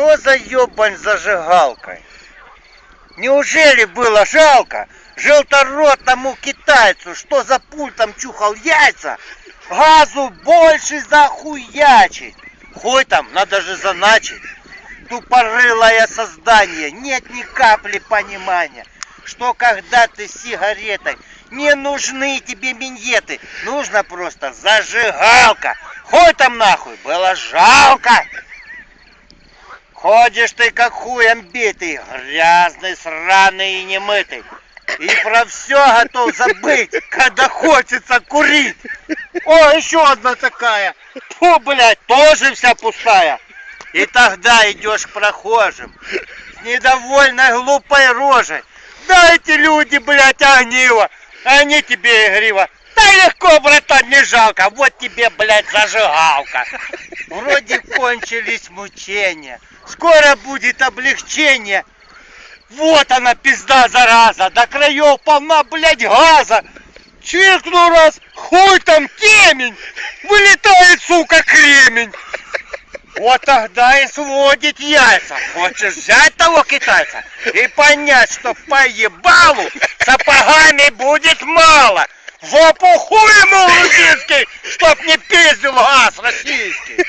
Что за ёбань зажигалкой? Неужели было жалко желторотому китайцу, что за пультом чухал яйца, газу больше захуячить? Хуй там, надо же заначить. Тупорылое создание, нет ни капли понимания, что когда ты с сигаретой, не нужны тебе миньеты, нужно просто зажигалка. Хуй там нахуй, было жалко. Ходишь ты как хуем битый, грязный, сраный и немытый. И про все готов забыть, когда хочется курить. О, еще одна такая. Фу, блядь, тоже вся пустая. И тогда идешь к прохожим с недовольной глупой рожей. Дайте люди, блядь, огниво. Они тебе игриво. Да легко, братан, не жалко. Вот тебе, блядь, зажигалка. Вроде кончились мучения. Скоро будет облегчение. Вот она, пизда, зараза. До краев полна, блядь, газа. Чиркну раз, хуй там темень. Вылетает, сука, кремень. Вот тогда и сводит яйца. Хочешь взять того китайца и понять, что по ебалу сапогами будет мало. В жопу хуй ему грузинский, чтоб не пиздил газ российский.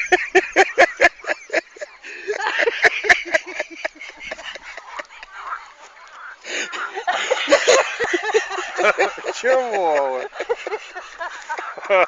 Чего вы?